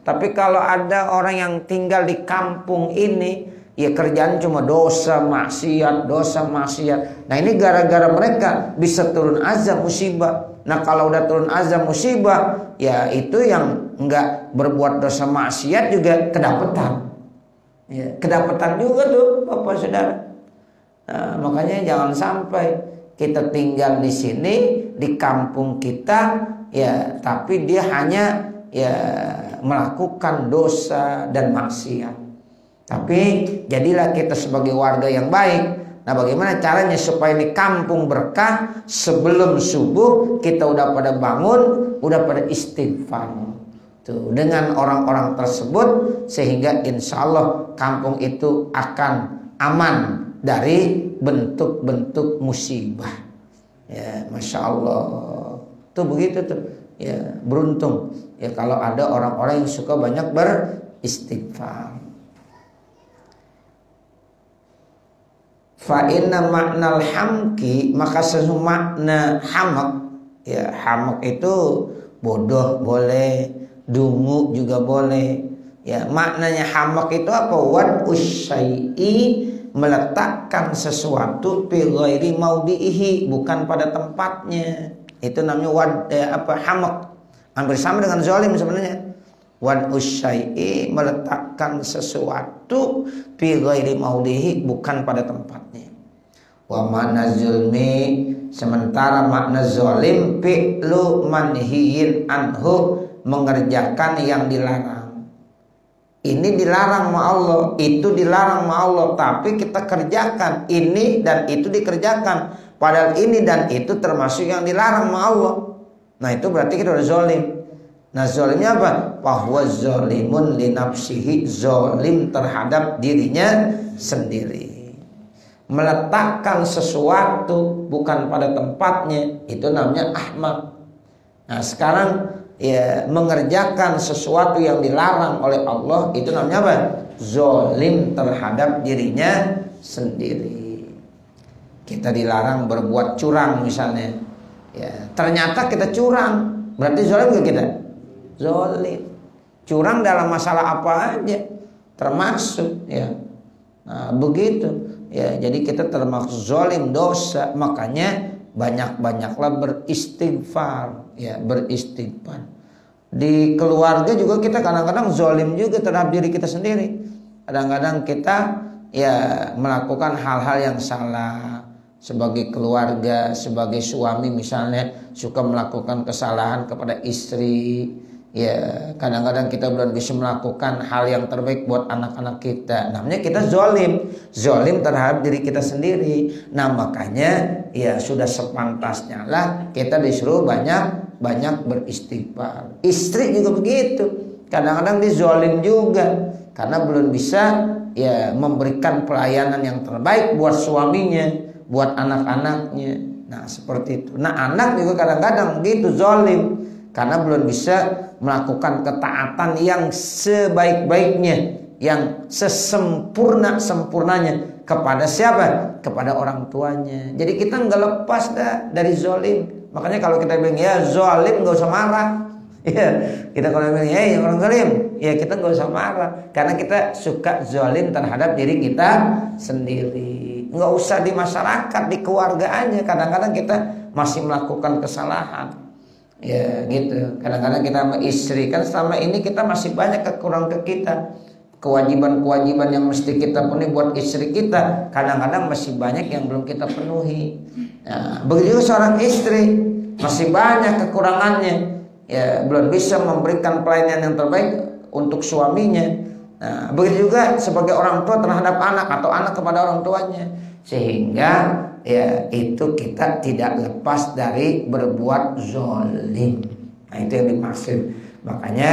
Tapi kalau ada orang yang tinggal di kampung ini, ya kerjaan cuma dosa maksiat, dosa maksiat. Nah ini gara-gara mereka bisa turun azab musibah. Nah kalau udah turun azab musibah, ya itu yang enggak berbuat dosa maksiat juga kedapetan. Ya, kedapetan juga tuh Bapak Saudara. Nah, makanya jangan sampai kita tinggal di sini di kampung kita, ya tapi dia hanya ya melakukan dosa dan maksiat. Tapi jadilah kita sebagai warga yang baik. Nah bagaimana caranya supaya ini kampung berkah? Sebelum subuh kita udah pada bangun, udah pada istighfar tuh dengan orang-orang tersebut, sehingga insya Allah kampung itu akan aman dari bentuk-bentuk musibah. Ya Masya Allah. Tuh begitu tuh. Ya beruntung ya kalau ada orang-orang yang suka banyak beristighfar. Fa inna maknal hamki, maka sesungguhnya makna hamak, ya hamak itu bodoh boleh, dungu juga boleh. Ya maknanya hamak itu apa? Wad usyai'i, meletakkan sesuatu fi ghairi maudhihi, bukan pada tempatnya. Itu namanya hamak. Hampir sama dengan zalim sebenarnya. Wad usyai'i, meletakkan sesuatu fi ghairi maudhihi, bukan pada tempatnya. Wa makna zulmi, sementara makna zalim fi'lu manhiyin anhu, mengerjakan yang dilarang. Ini dilarang sama Allah, itu dilarang sama Allah, tapi kita kerjakan. Ini dan itu dikerjakan, padahal ini dan itu termasuk yang dilarang sama Allah. Nah itu berarti kita udah zalim. Nah zalimnya apa? Bahwa zalimun li nafsihi, zalim terhadap dirinya sendiri. Meletakkan sesuatu bukan pada tempatnya, itu namanya ahmak. Nah sekarang ya mengerjakan sesuatu yang dilarang oleh Allah, itu namanya apa? Zalim terhadap dirinya sendiri. Kita dilarang berbuat curang misalnya, ya ternyata kita curang, berarti zalim gak kita? Zalim. Curang dalam masalah apa aja termasuk, ya. Nah begitu ya, jadi kita termasuk zalim, dosa. Makanya banyak-banyaklah beristighfar, ya beristighfar. Di keluarga juga kita kadang-kadang zalim juga terhadap diri kita sendiri. Kadang-kadang kita ya melakukan hal-hal yang salah. Sebagai keluarga, sebagai suami misalnya suka melakukan kesalahan kepada istri. Ya kadang-kadang kita belum bisa melakukan hal yang terbaik buat anak-anak kita. Namanya kita zalim, zalim terhadap diri kita sendiri. Nah makanya ya sudah sepantasnya lah kita disuruh banyak beristighfar. Istri juga begitu, kadang-kadang dia zalim juga karena belum bisa ya memberikan pelayanan yang terbaik buat suaminya, buat anak-anaknya. Nah seperti itu. Nah anak juga kadang-kadang gitu zalim karena belum bisa melakukan ketaatan yang sebaik-baiknya, yang sesempurna-sempurnanya kepada siapa? Kepada orang tuanya. Jadi kita nggak lepas dah dari zalim. Makanya kalau kita bilang ya zalim, nggak usah marah. Ya, kita kalau bilang ya orang zalim, ya kita nggak usah marah karena kita suka zalim terhadap diri kita sendiri. Nggak usah di masyarakat, di keluarga aja. Kadang-kadang kita masih melakukan kesalahan. Ya gitu. Kadang-kadang kita sama istri, kan selama ini kita masih banyak kekurangan ke kita. Kewajiban-kewajiban yang mesti kita penuhi buat istri kita, kadang-kadang masih banyak yang belum kita penuhi. Nah, begitu seorang istri masih banyak kekurangannya, ya belum bisa memberikan pelayanan yang terbaik untuk suaminya. Nah, begitu juga sebagai orang tua terhadap anak atau anak kepada orang tuanya, sehingga ya itu kita tidak lepas dari berbuat zalim. Nah itu yang dimaksud. Makanya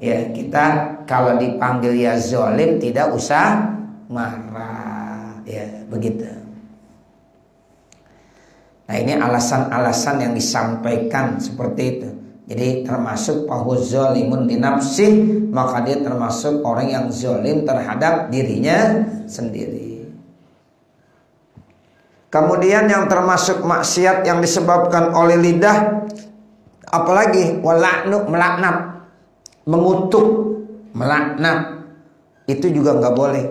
ya kita kalau dipanggil ya zalim tidak usah marah, ya begitu. Nah ini alasan-alasan yang disampaikan seperti itu. Jadi termasuk bahwa zalimun li nafsih, maka dia termasuk orang yang zalim terhadap dirinya sendiri. Kemudian yang termasuk maksiat yang disebabkan oleh lidah, apalagi wala'nu, melaknat, mengutuk, melaknat itu juga nggak boleh.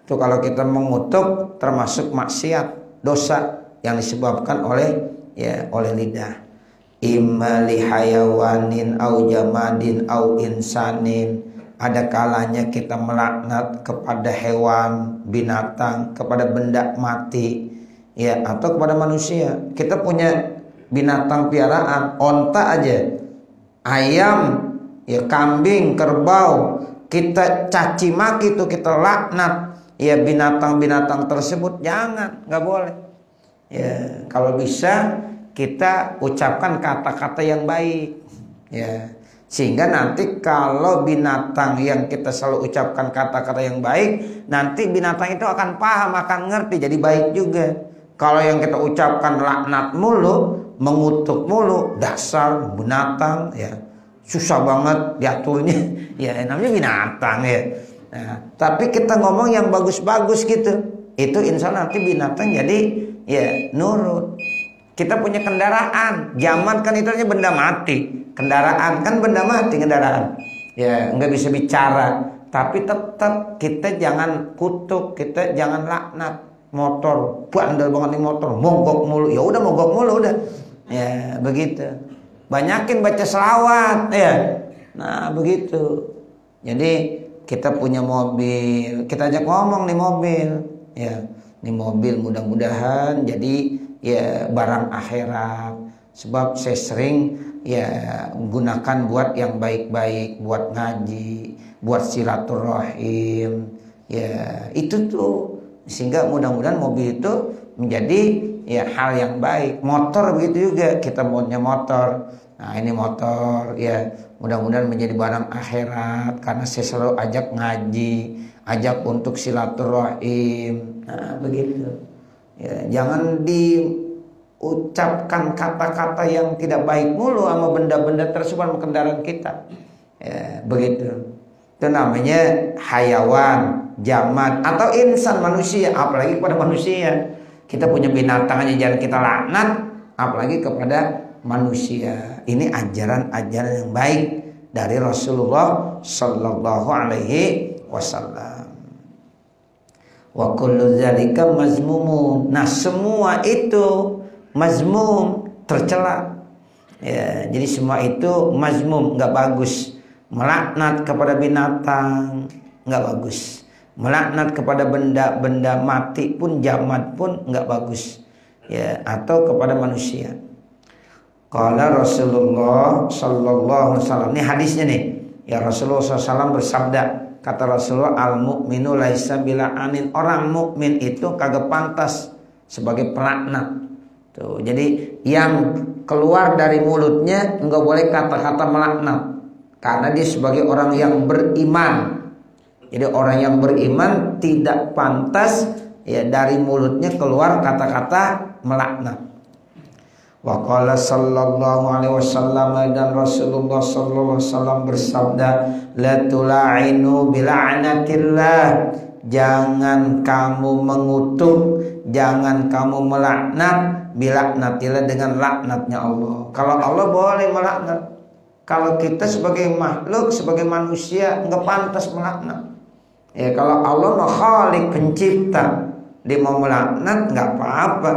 Itu kalau kita mengutuk termasuk maksiat, dosa yang disebabkan oleh lidah. Imma li hayawanin au jamadin au insanin. Ada kalanya kita melaknat kepada hewan, binatang, kepada benda mati, ya, atau kepada manusia. Kita punya binatang piaraan, onta aja, ayam, ya, kambing, kerbau, kita caci maki itu, kita laknat, ya, binatang-binatang tersebut, jangan, nggak boleh. Ya, kalau bisa kita ucapkan kata-kata yang baik, ya. Sehingga nanti kalau binatang yang kita selalu ucapkan kata-kata yang baik, nanti binatang itu akan paham, akan ngerti, jadi baik juga. Kalau yang kita ucapkan laknat mulu, mengutuk mulu, dasar binatang, ya, susah banget diaturnya, ya, namanya binatang, ya. Nah, tapi kita ngomong yang bagus-bagus gitu, itu insya Allah nanti binatang jadi, ya, nurut. Kita punya kendaraan, zaman kan itu hanya benda mati. Kendaraan kan benda mati, kendaraan, ya, nggak bisa bicara. Tapi tetap kita jangan kutuk, kita jangan laknat. Motor, bandel banget nih motor, mogok mulu, ya udah mogok mulu udah, ya, begitu. Banyakin baca selawat, ya. Nah, begitu. Jadi kita punya mobil, kita ajak ngomong nih mobil, ya, nih mobil mudah-mudahan jadi, ya, barang akhirat. Sebab saya sering, ya, gunakan buat yang baik-baik, buat ngaji, buat silaturahim, ya, itu tuh, sehingga mudah-mudahan mobil itu menjadi, ya, hal yang baik. Motor begitu juga, kita punya motor, nah ini motor, ya, mudah-mudahan menjadi barang akhirat karena saya selalu ajak ngaji, ajak untuk silaturahim, nah begitu, ya, jangan ucapkan kata-kata yang tidak baik mulu sama benda-benda tersebut, sama kendaraan kita, ya, begitu. Itu namanya hayawan, jamad, atau insan, manusia. Apalagi kepada manusia, kita punya binatang aja jangan kita laknat, apalagi kepada manusia. Ini ajaran-ajaran yang baik dari Rasulullah Sallallahu Alaihi Wasallam. Wa kullu dzalika mazmumun. Nah, semua itu mazmum, tercela, ya, jadi semua itu mazmum, nggak bagus. Melaknat kepada binatang nggak bagus, melaknat kepada benda-benda mati pun, jamad pun nggak bagus, ya, atau kepada manusia. Qala Rasulullah Sallallahu Alaihi Wasallam, ini hadisnya nih, ya, Rasulullah SAW bersabda, kata Rasulullah, al mukminu laisa bila'anin, orang mukmin itu kagak pantas sebagai pelaknat. Tuh, jadi yang keluar dari mulutnya enggak boleh kata-kata melaknat, karena dia sebagai orang yang beriman. Jadi orang yang beriman tidak pantas, ya, dari mulutnya keluar kata-kata melaknat. Wa qala sallallahu alaihi wasallam, dan Rasulullah sallallahu alaihi wasallam bersabda, la tula'inu bila'natillah, jangan kamu mengutuk, jangan kamu melaknat, bilaknatilah, dengan laknatnya Allah. Kalau Allah boleh melaknat, kalau kita sebagai makhluk, sebagai manusia nggak pantas melaknat. Ya, kalau Allah mah Khalik, pencipta, dia mau melaknat nggak apa-apa.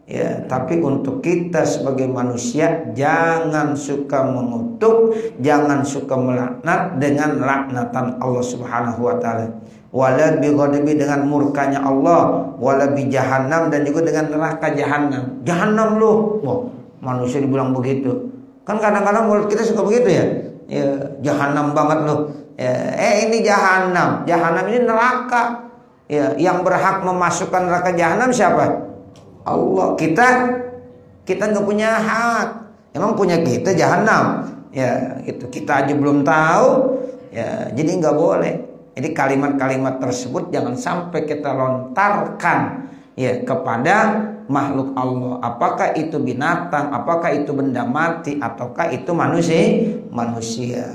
Ya, tapi untuk kita sebagai manusia jangan suka mengutuk, jangan suka melaknat dengan laknatan Allah Subhanahu wa taala. Wala bi ghadabi, dengan murkanya Allah, wala bi jahannam, dan juga dengan neraka jahannam. Jahannam lu, wah, manusia dibilang begitu. Kan kadang-kadang mulut kita suka begitu, ya. Ya, jahannam banget lu. Ya, ini jahannam. Jahannam ini neraka. Ya, yang berhak memasukkan neraka jahannam siapa? Allah. Kita nggak punya hak. Emang punya kita jahannam. Ya, itu kita aja belum tahu. Ya, jadi nggak boleh. Jadi kalimat-kalimat tersebut jangan sampai kita lontarkan, ya, kepada makhluk Allah. Apakah itu binatang, apakah itu benda mati, ataukah itu manusia.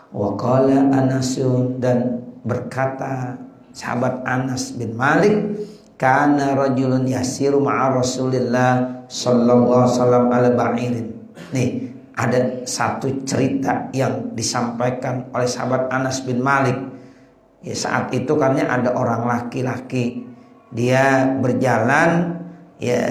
Wa qala Anasun, dan berkata sahabat Anas bin Malik, kana rajulun yasiru ma'a Rasulillah sallallahu alaihi wasallam ala ba'irin. Nih, ada satu cerita yang disampaikan oleh sahabat Anas bin Malik. Ya, saat itu karena ada orang laki-laki, dia berjalan ya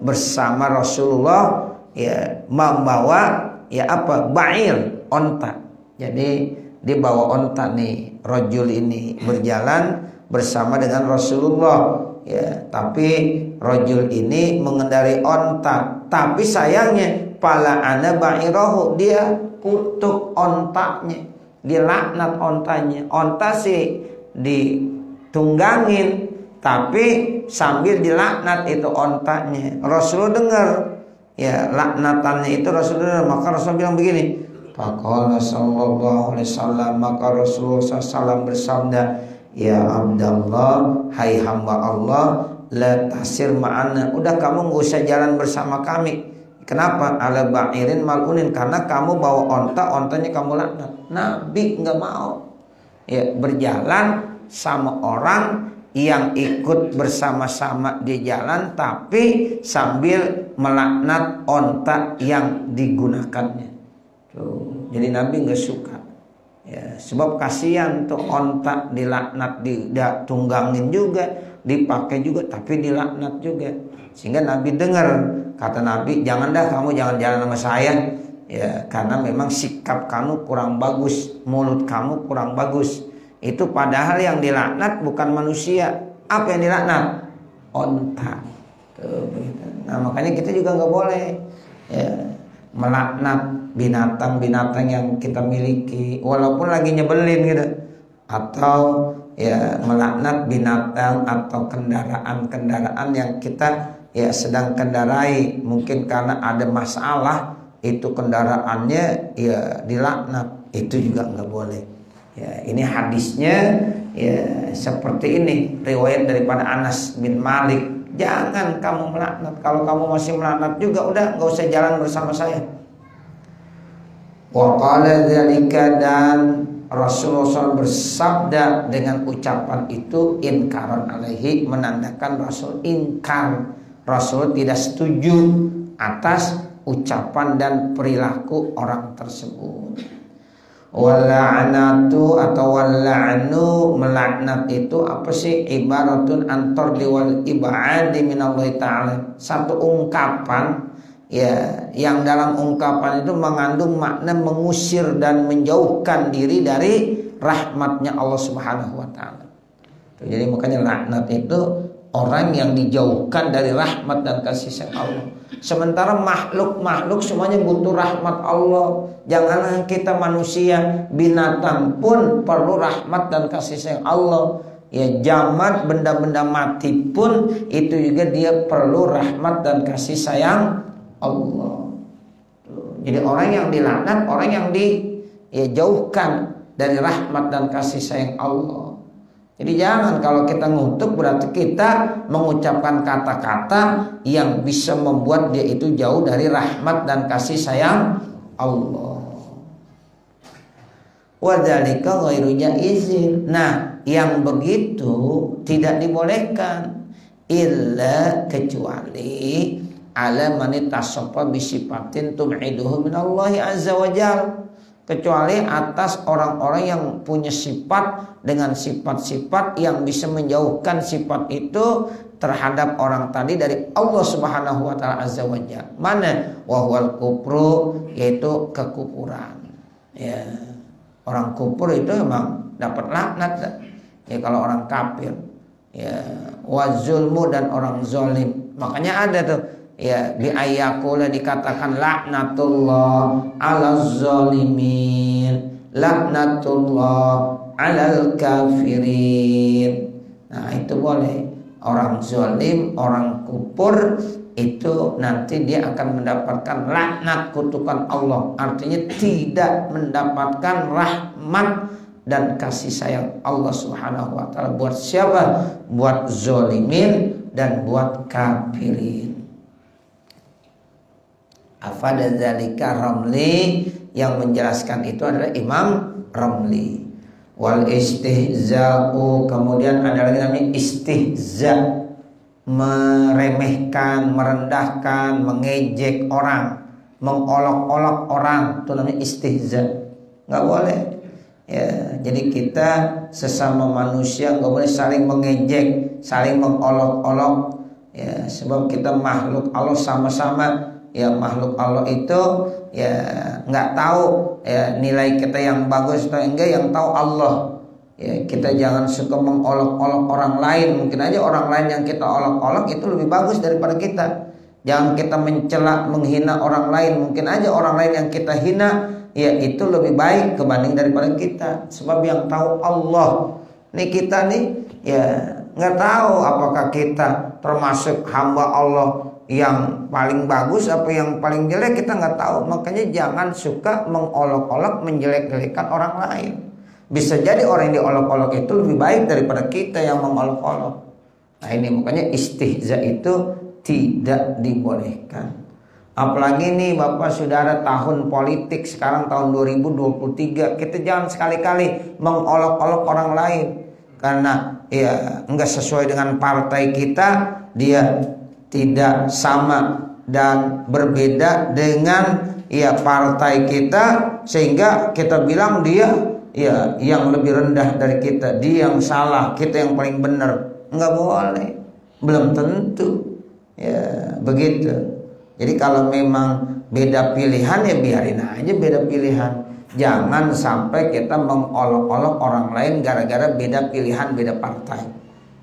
bersama Rasulullah, ya membawa ya apa, ba'ir, onta. Jadi dia bawa onta nih, rajul ini berjalan bersama dengan Rasulullah. Ya, tapi rajul ini mengendarai onta, tapi sayangnya pala ana ba'irahu, dia kutuk ontanya, dia laknat ontanya. Onta sih ditunggangin, tapi sambil dilaknat itu ontanya. Rasulullah dengar ya laknatannya itu, Rasulullah dengar. Maka Rasulullah bilang begini, faqala sallallahu alaihi wasallam, maka Rasulullah SAW bersabda, ya Abdallah, hai hamba Allah, la tasir ma'ana, udah kamu gak usah jalan bersama kami. Kenapa? Ala ba'irin malunin, karena kamu bawa onta, ontanya kamu laknat. Nabi nggak mau ya berjalan sama orang yang ikut bersama-sama di jalan, tapi sambil melaknat onta yang digunakannya. Tuh, jadi Nabi nggak suka. Ya, sebab kasihan tuh onta dilaknat, ditunggangin juga, dipakai juga, tapi dilaknat juga. Sehingga Nabi dengar, kata Nabi, jangan dah kamu jangan jalan sama saya. Ya, karena memang sikap kamu kurang bagus, mulut kamu kurang bagus. Itu padahal yang dilaknat bukan manusia. Apa yang dilaknat? Onta. Tuh, nah makanya kita juga nggak boleh ya melaknat binatang-binatang yang kita miliki, walaupun lagi nyebelin gitu, atau ya melaknat binatang atau kendaraan-kendaraan yang kita ya sedang kendarai, mungkin karena ada masalah itu kendaraannya ya dilaknat, itu juga nggak boleh. Ya, ini hadisnya ya seperti ini, riwayat daripada Anas bin Malik. Jangan kamu melaknat. Kalau kamu masih melaknat juga, udah nggak usah jalan bersama saya. Wa qala dzalika, dan Rasulullah SAW bersabda dengan ucapan itu inkaran alaihi, menandakan Rasul ingkar. Rasul tidak setuju atas ucapan dan perilaku orang tersebut. Wala'anatu atau wala'anu, melaknat itu apa sih? Ibaratun antor diwal ibadi minallahi ta'ala, satu ungkapan ya yang dalam ungkapan itu mengandung makna mengusir dan menjauhkan diri dari rahmatnya Allah Subhanahu wa taala. Jadi makanya laknat itu orang yang dijauhkan dari rahmat dan kasih sayang Allah. Sementara makhluk-makhluk semuanya butuh rahmat Allah. Janganlah kita manusia, binatang pun perlu rahmat dan kasih sayang Allah. Ya, jamat, benda-benda mati pun itu juga dia perlu rahmat dan kasih sayang Allah. Jadi orang yang dilaknat, orang yang dijauhkan dari rahmat dan kasih sayang Allah. Jadi jangan kalau kita ngutuk berarti kita mengucapkan kata-kata yang bisa membuat dia itu jauh dari rahmat dan kasih sayang Allah. Wadzalika ghairu jaizin. Nah, yang begitu tidak dibolehkan illa kecuali ala man tasaffa bi sifatin tum'iduhu minallahi azza wajalla, kecuali atas orang-orang yang punya sifat dengan sifat-sifat yang bisa menjauhkan sifat itu terhadap orang tadi dari Allah Subhanahu wa taala azza wajalla. Mana? Wahwal kufru, yaitu kekufuran. Ya. Orang kufur itu memang dapat laknat. Ya kalau orang kafir. Ya, wazulmu, dan orang zalim. Makanya ada tuh ya di ayakula dikatakan laknatullah ala zalimin, laknatullah alal kafirin. Nah itu boleh. Orang zalim, orang kufur itu nanti dia akan mendapatkan laknat, kutukan Allah. Artinya tidak mendapatkan rahmat dan kasih sayang Allah Subhanahu wa taala. Buat siapa? Buat zalimin dan buat kafirin. Afada dzalika Ramli, yang menjelaskan itu adalah Imam Ramli. Wal istihza'u, kemudian ada lagi namanya istihza', meremehkan, merendahkan, mengejek orang. mengolok-olok orang, itu namanya istihza. Nggak boleh. Ya, jadi kita sesama manusia nggak boleh saling mengejek, saling mengolok-olok. Ya, sebab kita makhluk Allah sama-sama. Ya, makhluk Allah itu ya nggak tahu ya nilai kita yang bagus atau enggak, yang tahu Allah. Ya, kita jangan suka mengolok-olok orang lain. Mungkin aja orang lain yang kita olok-olok itu lebih bagus daripada kita. Jangan kita mencela, menghina orang lain. Mungkin aja orang lain yang kita hina, ya itu lebih baik kebanding daripada kita. Sebab yang tahu Allah. Nih kita nih, ya nggak tahu apakah kita termasuk hamba Allah yang paling bagus apa yang paling jelek, kita nggak tahu. Makanya jangan suka mengolok-olok, menjelek-jelekan orang lain. Bisa jadi orang yang diolok-olok itu lebih baik daripada kita yang mengolok-olok. Nah ini makanya istihza itu tidak dibolehkan. Apalagi nih Bapak Saudara, tahun politik sekarang tahun 2023, kita jangan sekali-kali mengolok-olok orang lain. Karena ya enggak sesuai dengan partai kita, dia tidak sama dan berbeda dengan ya partai kita, sehingga kita bilang dia ya yang lebih rendah dari kita, dia yang salah, kita yang paling benar. Enggak boleh, belum tentu. Ya begitu. Jadi kalau memang beda pilihan ya biarin aja beda pilihan. Jangan sampai kita mengolok-olok orang lain gara-gara beda pilihan, beda partai.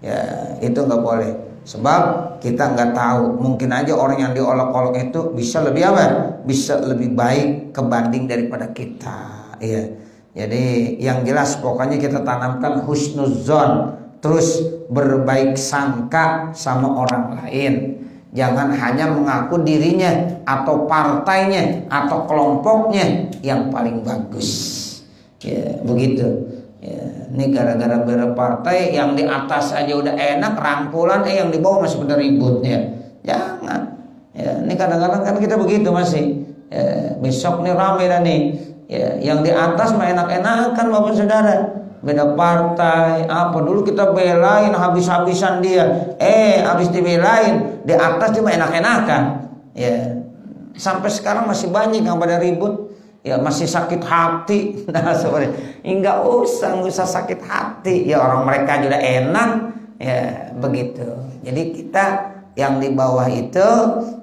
Ya itu nggak boleh. Sebab kita nggak tahu, mungkin aja orang yang diolok-olok itu bisa lebih apa? Bisa lebih baik kebanding daripada kita. Ya. Jadi yang jelas pokoknya kita tanamkan husnuzon, terus berbaik sangka sama orang lain. Jangan hanya mengaku dirinya atau partainya atau kelompoknya yang paling bagus. Ya, begitu. Ya, ini gara-gara berpartai yang di atas aja udah enak rangkulan, yang di bawah masih pada ribut ya. Jangan. Ya, ini kadang-kadang kan kita begitu masih. Ya, besok nih rame dah nih. Ya, yang di atas mah enak-enakan Bapak Saudara. Beda partai, apa dulu kita belain habis-habisan dia, habis dibelain di atas cuma enak-enakan, ya sampai sekarang masih banyak yang pada ribut, ya masih sakit hati. Nah sebenarnya nggak usah sakit hati, ya orang mereka juga enak, ya begitu. Jadi kita yang di bawah itu,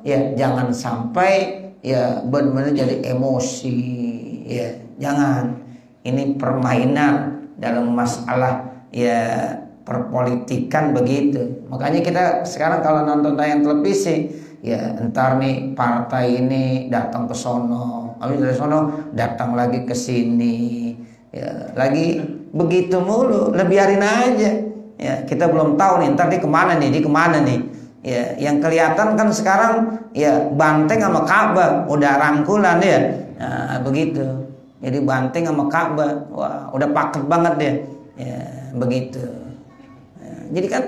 ya jangan sampai ya benar-benar jadi emosi, ya jangan. Ini permainan dalam masalah ya perpolitikan begitu. Makanya kita sekarang kalau nonton tayang televisi, ya entar nih partai ini datang ke sono, habis dari sono datang lagi ke sini, ya lagi begitu mulu. Biarin aja. Ya kita belum tahu nih entar dia kemana nih. Ya yang kelihatan kan sekarang ya banteng sama Ka'bah udah rangkulan ya. Nah, begitu. Jadi banteng sama Ka'bah, wah udah paket banget deh, ya begitu. Ya, jadi kan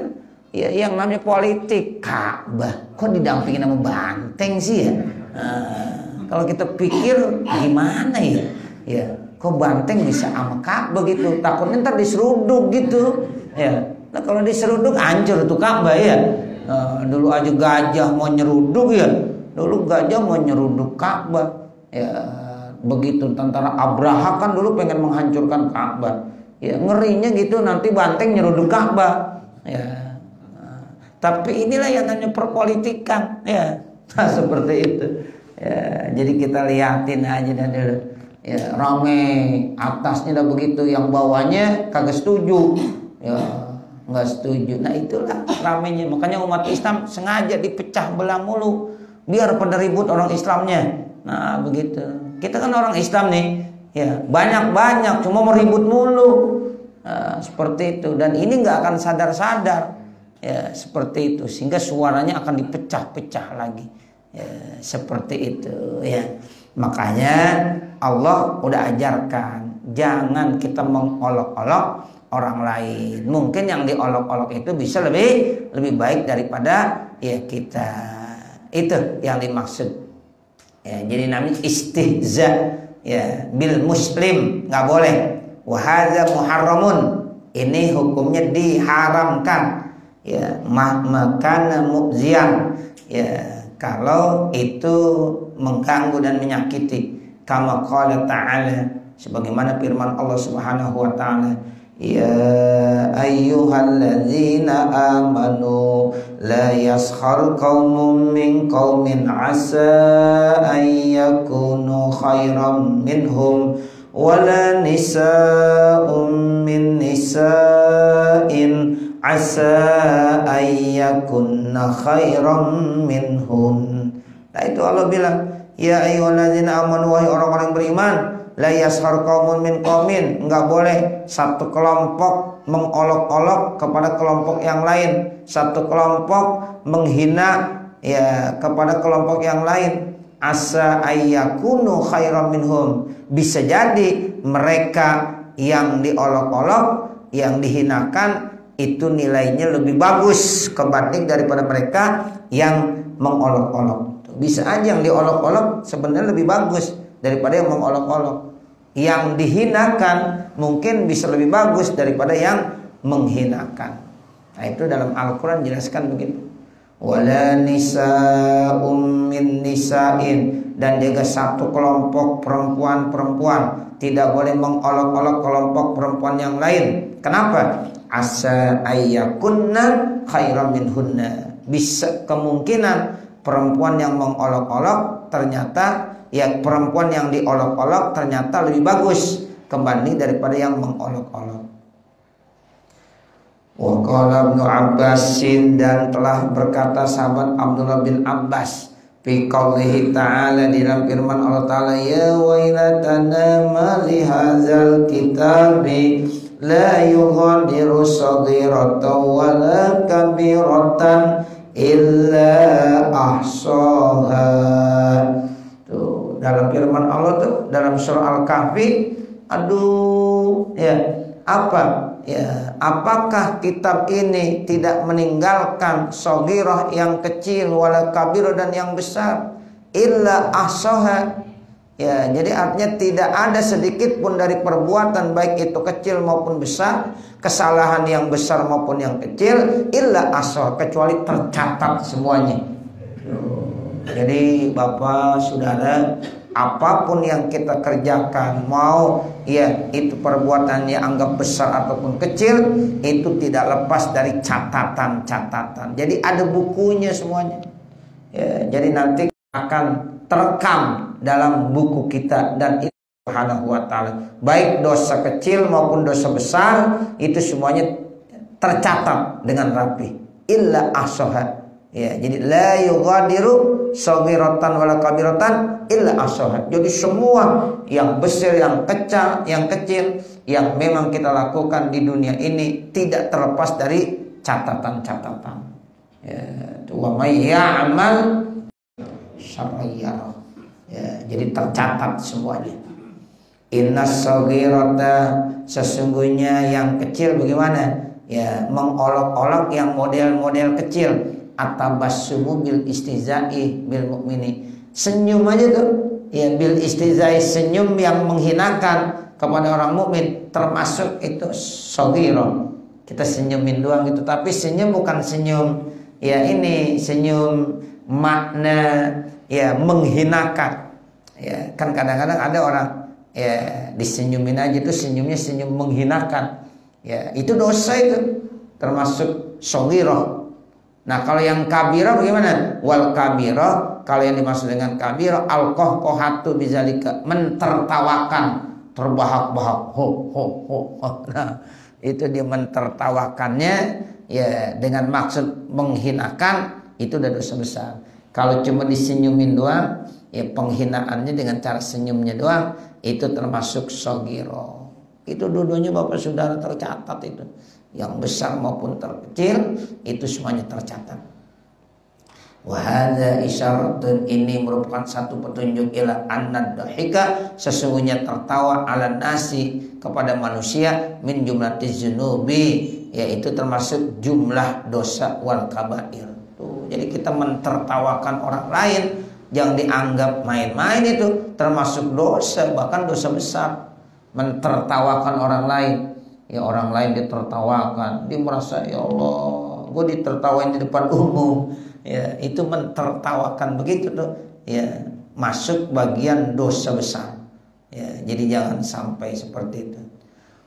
ya yang namanya politik Ka'bah, kok didampingin sama banteng sih ya? Nah, kalau kita pikir gimana ya? Ya kok banteng bisa sama Ka'bah gitu? Takutnya ntar diseruduk gitu. Ya, nah kalau diseruduk hancur tuh Ka'bah ya. Nah, dulu aja gajah mau nyeruduk ya, dulu gajah mau nyeruduk Ka'bah, ya. Begitu tentara Abraha kan dulu pengen menghancurkan Ka'bah. Ya ngerinya gitu nanti banteng nyeruduk Ka'bah. Ya. Nah, tapi inilah yang namanya perpolitikan ya. Nah, seperti itu. Ya, jadi kita liatin aja dah dulu. Ya, rame atasnya udah begitu, yang bawahnya kagak setuju. Ya, nggak setuju. Nah, itulah ramenya. Makanya umat Islam sengaja dipecah belah mulu biar pada ribut orang Islamnya. Nah, begitu. Kita kan orang Islam nih, ya banyak cuma mau ribut mulu, nah, seperti itu. Dan ini nggak akan sadar-sadar, ya seperti itu. Sehingga suaranya akan dipecah-pecah lagi, ya, seperti itu. Ya makanya Allah udah ajarkan, jangan kita mengolok-olok orang lain. Mungkin yang diolok-olok itu bisa lebih baik daripada ya kita. Itu yang dimaksud. Ya, jadi namanya istihza ya bil muslim, nggak boleh. Wa hadza muharramun, ini hukumnya diharamkan. Ya makana mu'zian, ya kalau itu mengganggu dan menyakiti. Kama qala ta'ala, sebagaimana firman Allah Subhanahu wa taala, ya ayyuhalladzina amanu la yaskhar qaumun min qaumin asa an yakunu khairan minhum wala nisa'un min nisa'in asa an yakunna khairan minhun. Nah itu Allah bilang, ya ayyuhalladzina amanu, wahai orang-orang beriman, la yaskhar qaumun min qaumin, enggak boleh satu kelompok mengolok-olok kepada kelompok yang lain, satu kelompok menghina ya kepada kelompok yang lain. Asa ayyakunu khairan minhum, bisa jadi mereka yang diolok-olok, yang dihinakan itu nilainya lebih bagus kebanding daripada mereka yang mengolok-olok. Bisa aja yang diolok-olok sebenarnya lebih bagus daripada yang mengolok-olok. Yang dihinakan mungkin bisa lebih bagus daripada yang menghinakan. Nah itu dalam Al-Quran jelaskan begitu. Wala nisa'um min nisa'in, dan juga satu kelompok perempuan-perempuan tidak boleh mengolok-olok kelompok perempuan yang lain. Kenapa? Asa ayyakunna khairan minhunna, bisa kemungkinan perempuan yang mengolok-olok ternyata ya perempuan yang diolok-olok ternyata lebih bagus kembali daripada yang mengolok-olok. Wa qala Ibnu Abbasin, dan telah berkata sahabat Abdullah bin Abbas, fi qaulihi ta'ala, di dalam firman Allah Ta'ala, ya wailatana ma li hadzal kitabi la yughadiru saghiratan wala kabiratan illa ahsaha. Tuh dalam firman Allah tuh dalam surah Al-Kahfi, aduh ya apa ya, apakah kitab ini tidak meninggalkan saghirah yang kecil wala kabirah dan yang besar, illa ahsaha. Ya, jadi artinya tidak ada sedikit pun dari perbuatan baik itu kecil maupun besar, kesalahan yang besar maupun yang kecil, illa ahsaha, kecuali tercatat semuanya. Jadi Bapak Saudara, apapun yang kita kerjakan, mau ya itu perbuatannya anggap besar ataupun kecil, itu tidak lepas dari catatan-catatan. Jadi ada bukunya semuanya. Ya, jadi nanti akan terekam dalam buku kita, dan itu Subhanahu wa taala, baik dosa kecil maupun dosa besar itu semuanya tercatat dengan rapi. Illa ahsaha. Ya, jadi la yughadiru saghiratan wala kabiratan illa ahsaha. Jadi semua yang besar, yang kecil yang memang kita lakukan di dunia ini tidak terlepas dari catatan-catatan. Ya, wa may ya'mal syarriyah. Ya, jadi tercatat semuanya. Innas saghirata, sesungguhnya yang kecil bagaimana? Ya, mengolok-olok yang model-model kecil. Atabassumu bil istizai bil mukmini, senyum aja tuh ya, bil istizai, senyum yang menghinakan kepada orang mukmin, termasuk itu saghirah. Kita senyumin doang gitu, tapi senyum bukan senyum ya ini senyum makna ya menghinakan. Ya kan kadang-kadang ada orang ya disenyumin aja tuh senyumnya senyum menghinakan. Ya itu dosa, itu termasuk saghirah. Nah kalau yang kabirah bagaimana? Wal kabirah, kalau yang dimaksud dengan kabirah al-qahqahatu bizalika, mentertawakan, terbahak-bahak, ho ho ho. Nah itu dia mentertawakannya ya dengan maksud menghinakan, itu udah dosa besar. Kalau cuma disenyumin doang, ya penghinaannya dengan cara senyumnya doang, itu termasuk saghirah. Itu dua-duanya Bapak Saudara tercatat itu. Yang besar maupun terkecil itu semuanya tercatat. Wa hadza isyaratun, ini merupakan satu petunjuk ila annad dahika, sesungguhnya tertawa ala nasi, kepada manusia, min jumlatiz dzunubi, yaitu termasuk jumlah dosa wal kabair. Tuh, jadi kita mentertawakan orang lain jangan dianggap main-main, itu termasuk dosa, bahkan dosa besar. Mentertawakan orang lain, ya orang lain ditertawakan, dia merasa ya Allah gue ditertawain di depan umum. Ya, itu mentertawakan begitu tuh. Ya, masuk bagian dosa besar. Ya, jadi jangan sampai seperti itu.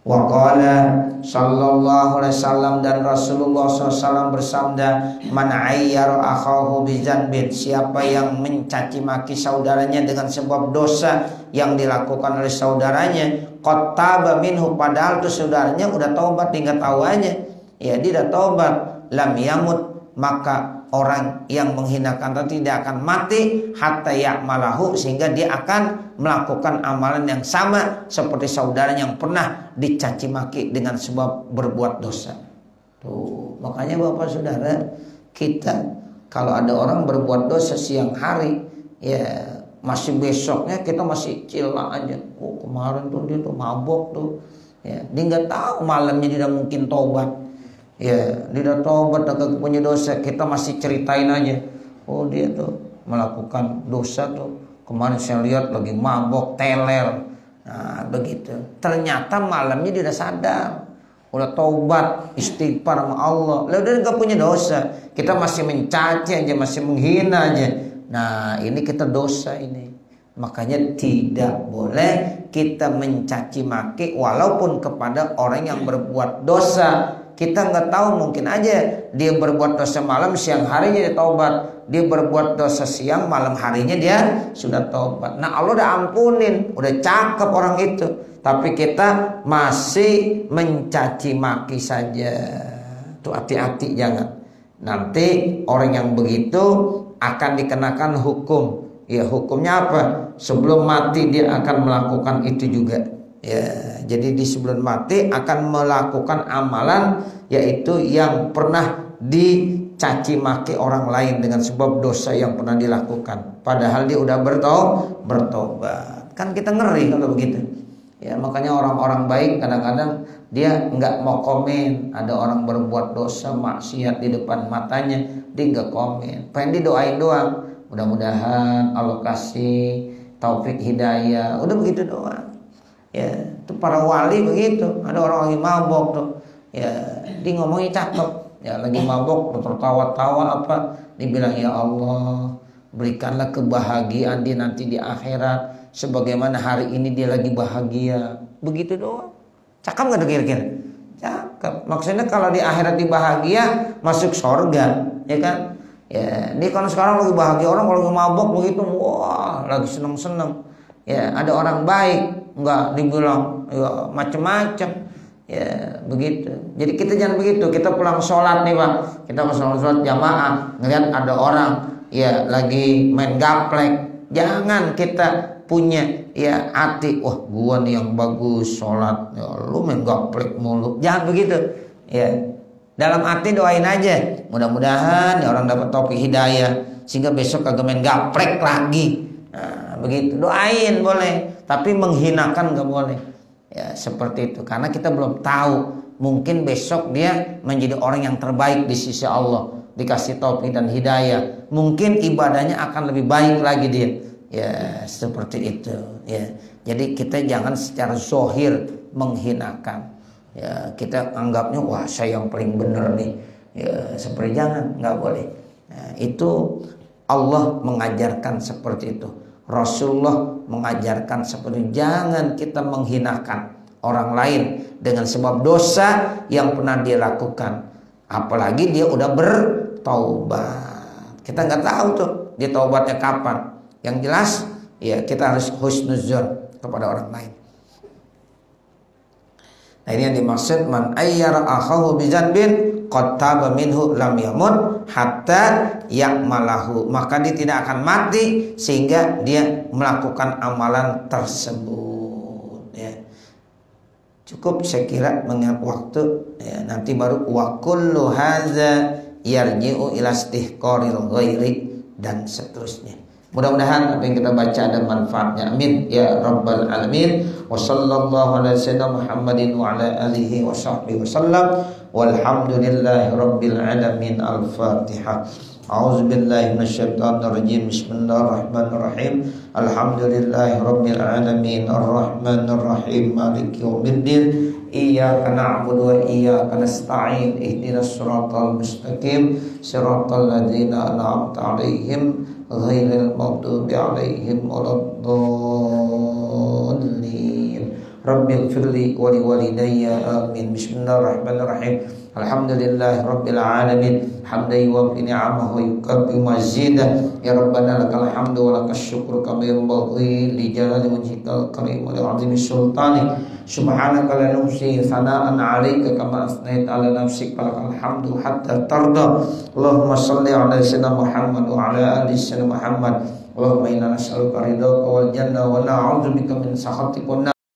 Wa qala sallallahu alaihi wasallam, dan Rasulullah SAW bersabda, man ayyara akhahu bizanbin, siapa yang mencaci maki saudaranya dengan sebab dosa yang dilakukan oleh saudaranya, qad taba minhu, padahal itu saudaranya udah taubat, tinggal tahu aja ya dia udah taubat, lam yamut, maka orang yang menghinakan itu tidak akan mati hatta ya'malahu, sehingga dia akan melakukan amalan yang sama seperti saudara yang pernah dicaci maki dengan sebab berbuat dosa. Tuh, makanya Bapak Saudara, kita kalau ada orang berbuat dosa siang hari, ya masih besoknya kita masih cila aja. Oh, kemarin tuh dia tuh mabok tuh. Ya, dia nggak tahu malamnya dia mungkin tobat. Ya, dia udah tobat, agak punya dosa, kita masih ceritain aja. Oh, dia tuh melakukan dosa tuh. Kemarin saya lihat lagi mabok, teler. Nah, begitu. Ternyata malamnya dia udah sadar, udah tobat, istighfar sama Allah. Lalu dia nggak punya dosa. Kita masih mencaci aja, masih menghina aja. Nah, ini kita dosa ini. Makanya tidak boleh kita mencaci maki walaupun kepada orang yang berbuat dosa. Kita nggak tahu, mungkin aja dia berbuat dosa malam, siang harinya dia taubat. Dia berbuat dosa siang, malam harinya dia sudah taubat. Nah, Allah udah ampunin, udah cakep orang itu. Tapi kita masih mencaci maki saja. Tuh, hati-hati jangan. Nanti orang yang begitu akan dikenakan hukum. Ya, hukumnya apa? Sebelum mati dia akan melakukan itu juga. Ya, jadi di sebelum mati akan melakukan amalan yaitu yang pernah dicaci maki orang lain dengan sebab dosa yang pernah dilakukan. Padahal dia udah bertobat. Kan kita ngeri kalau begitu. Ya, makanya orang-orang baik kadang-kadang dia nggak mau komen. Ada orang berbuat dosa maksiat di depan matanya, dia nggak komen. Pengen didoain doang. Mudah-mudahan Allah kasih taufik hidayah. Udah begitu doang. Ya, itu para wali begitu. Ada orang lagi mabok tuh. Ya, dia ngomongnya cakep. Ya, lagi mabok tertawa-tawa apa? Dibilang, ya Allah, berikanlah kebahagiaan dia nanti di akhirat sebagaimana hari ini dia lagi bahagia. Begitu doang. Cakep enggak kira-kira? Cakep. Maksudnya kalau di akhirat dia bahagia, masuk surga, ya kan? Ya, dia kan sekarang lagi bahagia, orang kalau lagi mabok begitu, wah, lagi seneng-seneng. Ya, ada orang baik enggak dibilang ya, macam-macam. Ya, begitu. Jadi kita jangan begitu. Kita pulang sholat nih Pak, kita sholat jamaah, ngeliat ada orang ya lagi main gaplek, jangan kita punya ya hati, wah gua nih yang bagus sholat, ya, lu main gaplek mulu. Jangan begitu. Ya, dalam hati doain aja, mudah-mudahan ya orang dapat taufik hidayah sehingga besok kagak main gaplek lagi. Nah, begitu, doain boleh, tapi menghinakan nggak boleh. Ya, seperti itu, karena kita belum tahu, mungkin besok dia menjadi orang yang terbaik di sisi Allah, dikasih taufik dan hidayah, mungkin ibadahnya akan lebih baik lagi dia. Ya, seperti itu. Ya, jadi kita jangan secara zahir menghinakan. Ya, kita anggapnya wah saya yang paling benar nih. Ya, seperti jangan, nggak boleh. Nah, itu Allah mengajarkan seperti itu. Rasulullah mengajarkan seperti itu. Jangan kita menghinakan orang lain dengan sebab dosa yang pernah dia lakukan. Apalagi dia udah bertaubat. Kita nggak tahu tuh dia taubatnya kapan. Yang jelas ya kita harus husnuzon kepada orang lain. Nah, ini yang dimaksud man ayyara akhahu bizanbin qad taba minhu lam yamut hatta ya'malahu, maka dia tidak akan mati sehingga dia melakukan amalan tersebut. Ya, cukup saya kira mengingat waktu. Ya, nanti baru wa kullu hadza yarji'u ila istihqaril ghairi dan seterusnya. Mudah-mudahan apa yang kita baca ada manfaatnya. Amin ya rabbal alamin. Wa sallallahu ala sayyidina Muhammadin wa ala alihi wa sahbihi wasallam. Walhamdulillahi rabbil alamin. Al-Fatihah. A'udzu billahi minasyaitonir rajim. Bismillahirrahmanirrahim. Alhamdulillahi rabbil alamin. Arrahmanir rahim. Maliki yaumiddin. Iyyaka na'budu wa iyyaka nasta'in. Ihdinas siratal mustaqim. Siratal ladzina an'amta 'alaihim ghairil maghdubi 'alaihim waladdallin. Rabbighfirli wa liwalidayya amin. Bismillahirrahmanirrahim. Alhamdulillahi rabbil alamin. Hamdan yuwaffi ni'amahu wa yukafi mazidah. Ya Rabbana lakal hamdu wa lakas syukru kama yanbaghi li jalali wajhikal karim wa li 'azimi sultanik. Subhanaka la nuhsi sana'an 'alaika kama asnaita 'ala nafsik falakal hamdu hatta tarda. Allahumma shalli 'ala sayyidina Muhammad wa 'ala ali sayyidina Muhammad. Allahumma inna nas'aluka ridhaka wal jannah wa na'udzubika min sakhatika.